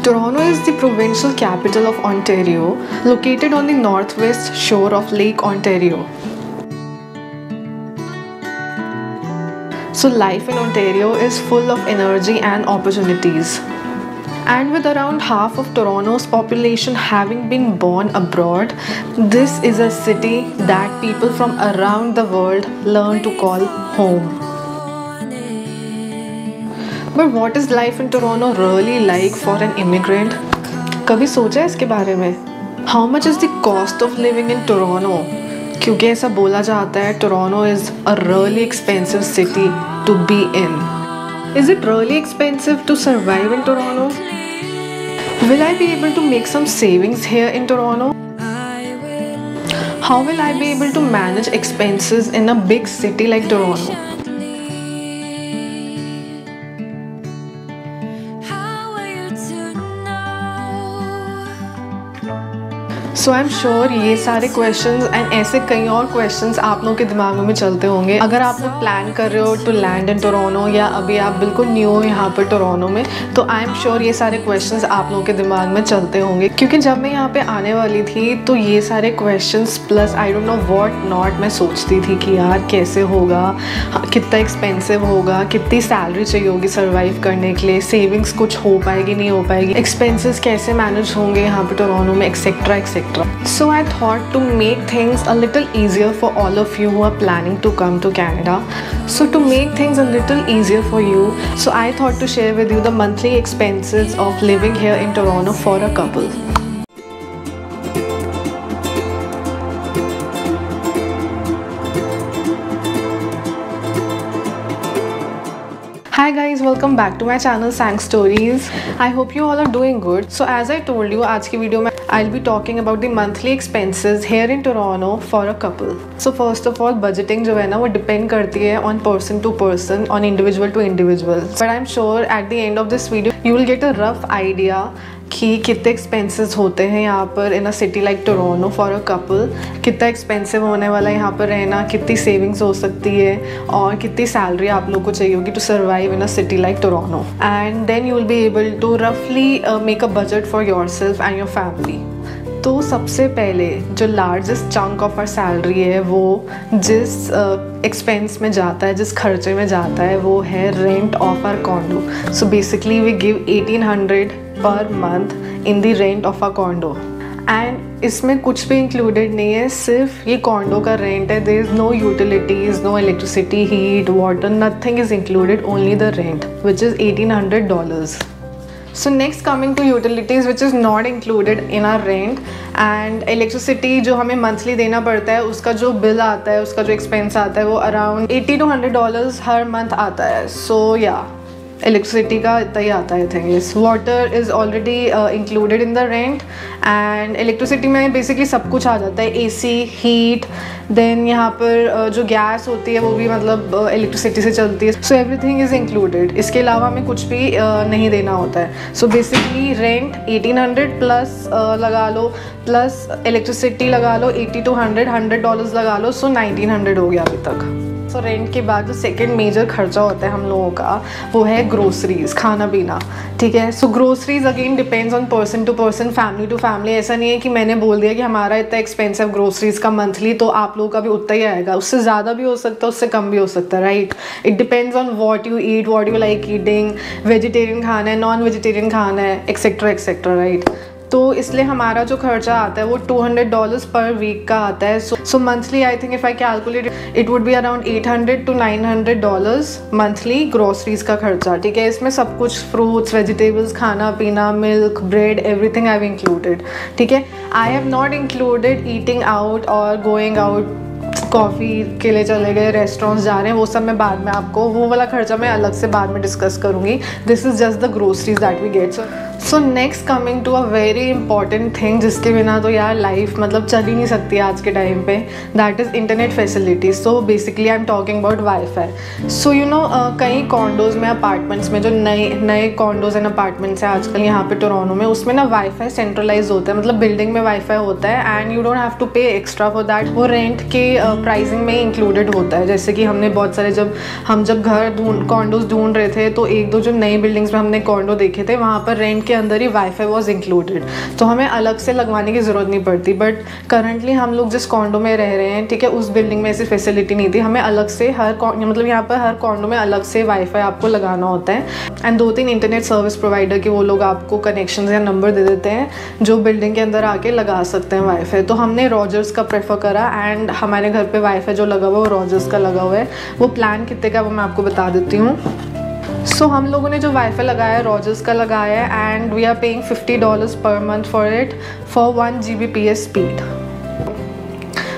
Toronto is the provincial capital of Ontario, located on the northwest shore of Lake Ontario. So life in Ontario is full of energy and opportunities. And with around half of Toronto's population having been born abroad, this is a city that people from around the world learn to call home. But what is life in Toronto really like for an immigrant? कभी सोचा है इसके बारे में? How much is the cost of living in Toronto? क्योंकि ऐसा बोला जाता है Toronto is a really expensive city to be in. Is it really expensive to survive in Toronto? Will I be able to make some savings here in Toronto? How will I be able to manage expenses in a big city like Toronto? So I am sure ये सारे questions and ऐसे कई और questions आप लोगों के दिमागों में चलते होंगे अगर आप लोग प्लान कर रहे हो टू लैंड इन टोरंटो या अभी आप बिल्कुल न्यू हो यहाँ पर टोरंटो में, तो आई एम श्योर ये सारे क्वेश्चंस आप लोगों के दिमाग में चलते होंगे क्योंकि जब मैं यहाँ पे आने वाली थी तो ये सारे questions plus I don't know what not मैं सोचती थी कि यार कैसे होगा, कितना एक्सपेंसिव होगा, कितनी सैलरी चाहिए होगी सर्वाइव करने के लिए, सेविंग्स कुछ हो पाएगी नहीं हो पाएगी, एक्सपेंसेस कैसे मैनेज होंगे यहाँ पे टोरंटो में, etcetera etcetera. So I thought to make things a little easier for all of you who are planning to come to Canada. So to make things a little easier for you, so I thought to share with you the monthly expenses of living here in Toronto for a couple. Hi guys, welcome back to my channel Sang Stories. I hope you all are doing good. So as I told you, आज की video में I'll be talking about the monthly expenses here in Toronto for a couple. So first of all, budgeting जो है ना वो depend करती है on person to person, on individual to individual. But I'm sure at the end of this video you will get a rough idea कि कितने expenses होते हैं यहाँ पर in a city like Toronto for a couple, कितना expensive होने वाला है यहाँ पर रहना, कितनी सेविंग्स हो सकती है और कितनी सैलरी आप लोग को चाहिए होगी to survive in a city like Toronto. And then you will be able to रफली make a budget for yourself and your family. तो सबसे पहले जो largest chunk of our salary है वो जिस एक्सपेंस में जाता है, जिस खर्चे में जाता है वो है rent of our condo. So basically we give 1800 per month in the rent of a condo and इसमें कुछ भी इंक्लूडेड नहीं है, सिर्फ ये कॉन्डो का रेंट है. There is no utilities, no electricity, heat, water, nothing is included, only the rent which is $1800. So next coming to utilities which is not included in our rent and electricity जो हमें monthly देना पड़ता है, उसका जो bill आता है, उसका जो expense आता है वो around $80 to $100 हर month आता है. So yeah, इलेक्ट्रिसिटी का इतना ही आता है. Things water is already included in the rent and electricity में बेसिकली सब कुछ आ जाता है, एसी, हीट, देन यहाँ पर जो गैस होती है वो भी मतलब इलेक्ट्रिसिटी से चलती है. So everything is included. इसके अलावा हमें कुछ भी नहीं देना होता है. सो बेसिकली रेंट 1800 प्लस लगा लो, प्लस इलेक्ट्रिसिटी लगा लो $80 to $100 लगा लो. सो 1900 हो गया अभी तक. सो रेंट के बाद जो सेकेंड मेजर खर्चा होता है हम लोगों का वो है ग्रोसरीज, खाना पीना. ठीक है. So groceries again depends on person to person, family to family. ऐसा नहीं है कि मैंने बोल दिया कि हमारा इतना एक्सपेंसिव ग्रोसरीज का मंथली तो आप लोगों का भी उतना ही आएगा. उससे ज़्यादा भी हो सकता है, उससे कम भी हो सकता है, right. It depends on what you eat, what you like eating, vegetarian खाना है, नॉन वेजिटेरियन खाना है, एक्सेट्रा एक्सेट्रा, राइट. तो इसलिए हमारा जो खर्चा आता है वो $200 पर वीक का आता है. सो monthly I think if I calculate it would be around $800 to $900 monthly groceries का खर्चा. ठीक है. इसमें सब कुछ फ्रूट्स, वेजिटेबल्स, खाना पीना, milk, bread, everything I have included. ठीक है. I have not included eating out और गोइंग आउट, कॉफ़ी के लिए चले गए, रेस्टोरेंट्स जा रहे हैं, वो सब मैं बाद में आपको वो वाला खर्चा मैं अलग से बाद में डिस्कस करूँगी. This is just the groceries that we get. So next coming to a very important thing जिसके बिना तो यार लाइफ मतलब चल ही नहीं सकती आज के टाइम पे, that is internet facilities. So basically I am talking about wifi. So you know कई कॉन्डोज़ में, अपार्टमेंट्स में, जो नए कॉन्डोज़ एंड अपार्टमेंट्स हैं आजकल यहाँ पे टोरंटो में, उसमें ना वाईफाई सेंट्रलाइज होता है, मतलब बिल्डिंग में वाईफाई होता है and you don't have to pay extra for that. वो रेंट के प्राइसिंग में इंक्लूडेड होता है। जैसे कि हमने बहुत सारे जब घर कॉन्डोज ढूंढ रहे थे तो एक दो जो नई बिल्डिंग्स में हमने कॉन्डो देखे थे वहाँ पर रेंट के अंदर ही वाईफाई वॉज इंक्लूडेड, तो हमें अलग से लगवाने की ज़रूरत नहीं पड़ती। बट करंटली हम लोग जिस कॉन्डो में रह रहे हैं, ठीक है, उस बिल्डिंग में ऐसी फैसिलिटी नहीं थी। हमें अलग से मतलब यहाँ पर हर कॉन्डो में अलग से वाईफाई आपको लगाना होता है। एंड 2-3 इंटरनेट सर्विस प्रोवाइडर के वो लोग आपको कनेक्शन या नंबर दे देते हैं जो बिल्डिंग के अंदर आके लगा सकते हैं वाईफाई। तो हमने रॉजर्स का प्रेफर करा एंड हमारे घर पे वाईफाई जो लगा हुआ है वो रॉजर्स का लगा हुआ है। वो प्लान कितने का वो मैं आपको बता देती हूँ। सो हम लोगों ने जो वाईफाई लगाया है रॉजर्स का लगाया है and we are paying $50 per month for it for 1 Gbps speed.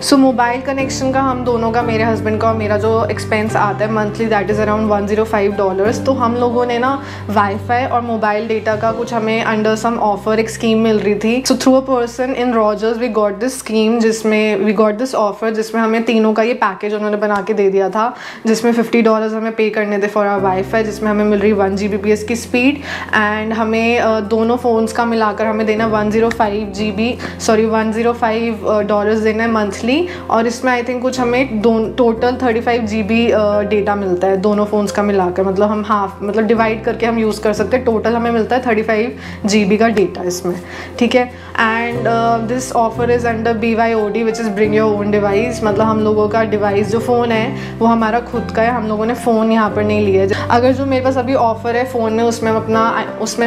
So mobile connection का हम दोनों का, मेरे हस्बैंड का और मेरा जो एक्सपेंस आता है मंथली दैट इज़ अराउंड $105। तो हम लोगों ने ना वाईफाई और मोबाइल डेटा का कुछ हमें अंडर सम ऑफर एक स्कीम मिल रही थी। So through a person in Rogers we got this scheme जिसमें वी गॉट दिस ऑफर जिसमें हमें तीनों का ये पैकेज उन्होंने बना के दे दिया था, जिसमें $50 हमें पे करने थे फॉर आवर वाईफाई, जिसमें हमें मिल रही 1 Gbps की स्पीड एंड हमें दोनों फ़ोन्स का मिलाकर हमें देना $105 देना है मंथली। और इसमें आई थिंक कुछ हमें टोटल 35 GB डेटा मिलता है दोनों फ़ोन्स का मिलाकर। मतलब हम हाफ मतलब डिवाइड करके हम यूज़ कर सकते हैं। टोटल हमें मिलता है 35 GB का डेटा इसमें, ठीक है। And this offer is under BYOD which is bring your own device. मतलब हम लोगों का डिवाइस जो फ़ोन है वो हमारा खुद का है, हम लोगों ने फ़ोन यहाँ पर नहीं लिया है। अगर जो मेरे पास अभी ऑफ़र है फ़ोन में उसमें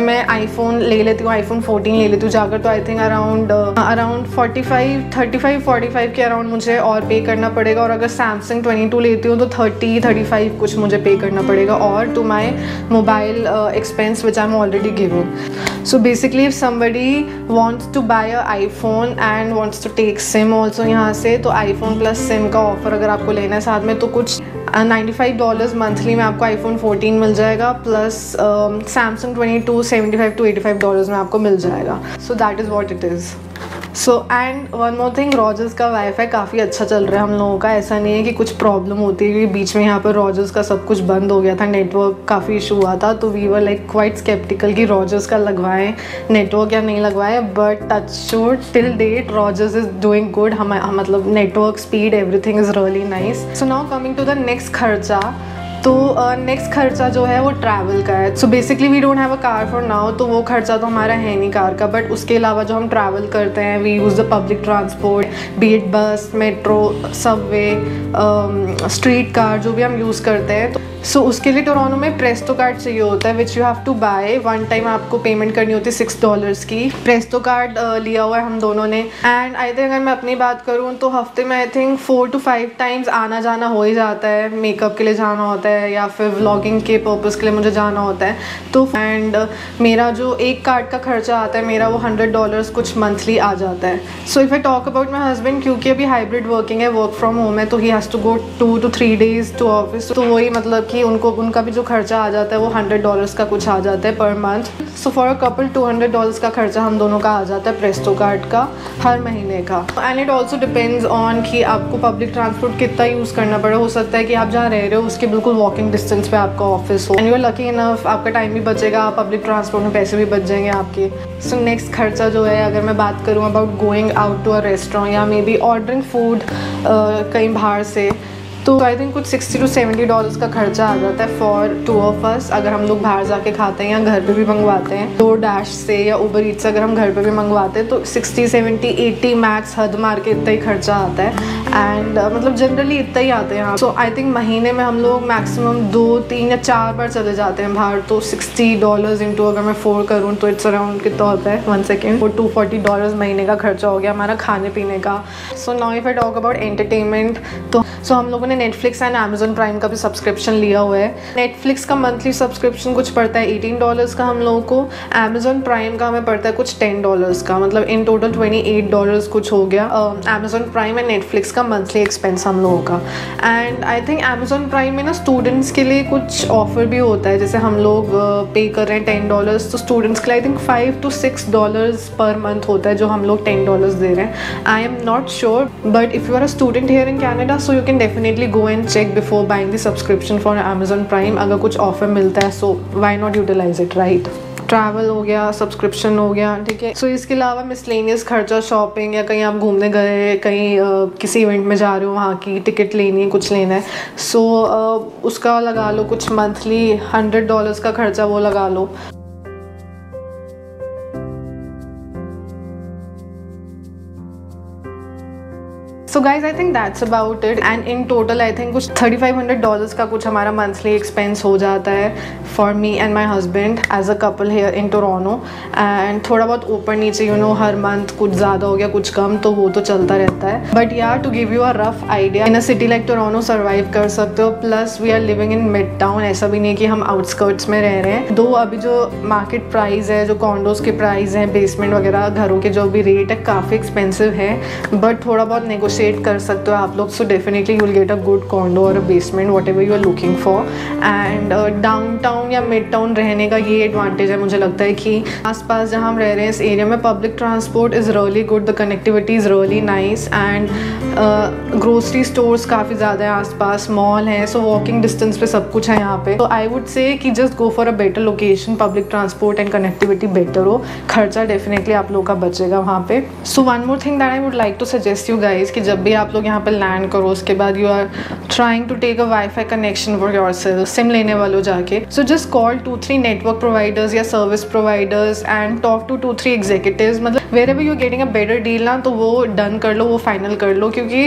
मैं आईफोन ले लेती हूँ, iPhone 14 ले लेती हूँ जाकर, तो आई थिंक अराउंड 35 के अराउंड मुझे और पे करना पड़ेगा। और अगर Samsung 22 लेती हूँ तो 30-35 कुछ मुझे पे करना पड़ेगा और to my mobile expense which I am already giving. So basically if somebody wants to buy a iPhone and wants to take SIM also यहाँ से, तो आईफोन प्लस सिम का ऑफर अगर आपको लेना है साथ में तो कुछ $95 मंथली में आपको iPhone 14 मिल जाएगा, प्लस Samsung 22 $75-85 में आपको मिल जाएगा। So that is what it is. So and one more thing, Rogers का वाईफाई काफ़ी अच्छा चल रहा है हम लोगों का। ऐसा नहीं है कि कुछ प्रॉब्लम होती है, क्योंकि बीच में यहाँ पर रॉजर्स का सब कुछ बंद हो गया था, नेटवर्क काफ़ी इशू हुआ था, तो we were like quite sceptical कि रॉजर्स का लगवाएं नेटवर्क या नहीं लगवाएं। But touchwood till date Rogers is doing good. मतलब network speed everything is really nice. So now coming to the next खर्चा। तो नेक्स्ट खर्चा जो है वो ट्रैवल का है। So basically we don't have a car for now, तो वो खर्चा तो हमारा है नहीं कार का। बट उसके अलावा जो हम ट्रैवल करते हैं we use the public transport, be it bus, metro, subway, street car, जो भी हम यूज़ करते हैं। तो सो उसके लिए टोरंटो में प्रेस्टो कार्ड चाहिए होता है which you have to buy. One time आपको पेमेंट करनी होती है $6 की। प्रेस्टो कार्ड लिया हुआ है हम दोनों ने। एंड आई थिंक अगर मैं अपनी बात करूँ तो हफ्ते में आई थिंक 4 to 5 टाइम्स आना जाना हो ही जाता है। मेकअप के लिए जाना होता है या फिर व्लॉगिंग के पर्पज़ के लिए मुझे जाना होता है। तो एंड मेरा जो एक कार्ड का खर्चा आता है मेरा वो $100 कुछ मंथली आ जाता है। So if I talk about my husband, क्योंकि अभी हाइब्रिड वर्किंग है, वर्क फ्रॉम होम है, तो he has to go 2 to 3 days to office. तो वही मतलब कि उनका भी जो खर्चा आ जाता है वो $100 का कुछ आ जाता है per month. So for a couple $200 का खर्चा हम दोनों का आ जाता है प्रेस्टो कार्ड का हर महीने का। And it also depends on कि आपको पब्लिक ट्रांसपोर्ट कितना यूज़ करना पड़े। हो सकता है कि आप जहाँ रह रहे हो उसके बिल्कुल वॉकिंग डिस्टेंस पे आपका ऑफिस हो and you are lucky enough, आपका टाइम भी बचेगा, पब्लिक ट्रांसपोर्ट में पैसे भी बच जाएंगे आपके। सो नेक्स्ट खर्चा जो है, अगर मैं बात करूँ about going out to a restaurant या मे बी ऑर्डरिंग फूड कहीं बाहर से, तो आई थिंक कुछ $60 to $70 का खर्चा आ जाता है फॉर 2 of us। अगर हम लोग बाहर जाके खाते हैं या घर पे भी मंगवाते हैं DoorDash से या Uber Eats से, अगर हम घर पे भी मंगवाते हैं तो 60, 70, 80 मैक्स हद मार के इतना ही खर्चा आता है। एंड मतलब जनरली इतना ही आते हैं यहाँ। सो आई थिंक महीने में हम लोग मैक्सिमम 2, 3 या 4 बार चले जाते हैं बाहर। तो $60 इंटू अगर मैं 4 करूँ तो इट्स अराउंड कितना होता है, 1 सेकेंड, वो $240 महीने का खर्चा हो गया हमारा खाने पीने का। So now if I talk about entertainment, तो हम लोगों ने नेटफ्लिक्स एंड अमेजोन प्राइम का भी सब्सक्रिप्शन लिया हुआ है। नेटफ्लिक्स का मंथली सब्सक्रिप्शन कुछ पड़ता है $18 का हम लोगों को। अमेजोन प्राइम का हमें पड़ता है कुछ $10 का, मतलब इन टोटल $28 कुछ हो गया अमेजोन प्राइम एंड नेटफ्लिक्स का मंथली एक्सपेंस हम लोगों का। And I think Amazon prime में ना स्टूडेंट्स के लिए कुछ ऑफर भी होता है, जैसे हम लोग पे कर रहे हैं $10, तो स्टूडेंट्स के लिए I think $5 to $6 per month होता है जो हम लोग $10 दे रहे हैं। I am not sure, but if you are a student here in Canada so you can definitely go and check before buying the subscription for Amazon Prime। अगर कुछ ऑफर मिलता है so why not utilize it, right? Travel हो गया, subscription हो गया, ठीक है। सो इसके अलावा मिसलेनियस खर्चा, शॉपिंग या कहीं आप घूमने गए, कहीं किसी इवेंट में जा रहे हो, वहाँ की टिकट लेनी है, कुछ लेना है, सो उसका लगा लो कुछ मंथली $100 का खर्चा वो लगा लो। So guys I think that's about it and in total I think कुछ $3500 का कुछ हमारा मंथली एक्सपेंस हो जाता है for me and my husband as a couple here in Toronto. And थोड़ा बहुत ऊपर नीचे यू नो हर मंथ कुछ ज़्यादा हो गया कुछ कम, तो वो तो चलता रहता है। बट यार to give you a rough idea, in a city like Toronto survive कर सकते हो। Plus we are living in midtown, ऐसा भी नहीं कि हम आउटस्कर्ट्स में रह रहे हैं। दो अभी जो मार्केट प्राइस है, जो कॉन्डोज के प्राइस हैं, बेसमेंट वगैरह घरों के जो भी रेट है काफ़ी एक्सपेंसिव है, बट थोड़ा बहुत नेगोशिएट कर सकते हो आप लोग। So definitely you will get a good condo और a basement whatever you are looking for. And downtown या मिड टाउन रहने का ये एडवांटेज है मुझे लगता है कि आसपास जहाँ हम रह रहे हैं इस एरिया में public transport is really good, the connectivity is really nice and grocery stores काफ़ी ज़्यादा है आसपास, मॉल है, सो वॉकिंग डिस्टेंस पे सब कुछ है यहाँ पे। तो आई वुड से कि just go for a better location, public transport and connectivity better हो, खर्चा डेफिनेटली आप लोग का बचेगा वहाँ पे। So one more thing that I would like to suggest you guys कि जब भी आप लोग यहाँ पे लैंड करो उसके बाद you are trying to take a wifi connection for yourself, SIM लेने वालों जाके, so just call 2-3 network providers या service providers and talk to 2-3 executives. मतलब wherever you are getting a better deal ना, तो वो डन कर लो, वो फाइनल कर लो, क्योंकि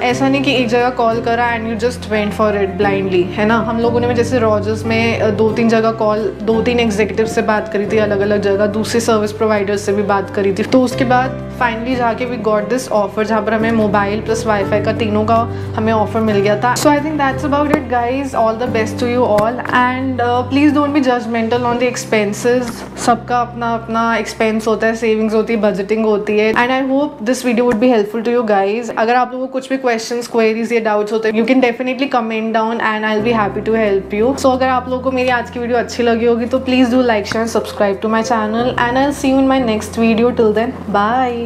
ऐसा नहीं कि एक जगह कॉल करा and you just went for it blindly, है ना। हम लोगों ने जैसे रॉजर्स में 2-3 जगह कॉल, 2-3 एग्जीक्यूटिव से बात करी थी अलग अलग जगह, दूसरे सर्विस प्रोवाइडर्स से भी बात करी थी, तो उसके बाद फाइनली जाके वी गॉट दिस ऑफर जहाँ पर हमें मोबाइल प्लस वाईफाई का तीनों का हमें ऑफर मिल गया था। So I think that's about it guys, all the best to you all and please don't be judgemental on the expenses. सबका अपना अपना एक्सपेंस होता है, सेविंग्स होती है, बजटिंग होती है, and I hope this video would be helpful to you guys. अगर आप लोगों को कुछ भी क्वेश्चंस, क्वेरीज या डाउट्स होते हैं, you can definitely comment down and I will be happy to help you. So अगर आप लोगों को मेरी आज की वीडियो अच्छी लगी होगी तो please do like, share, subscribe to my channel and I will see you in my next video. Till then bye.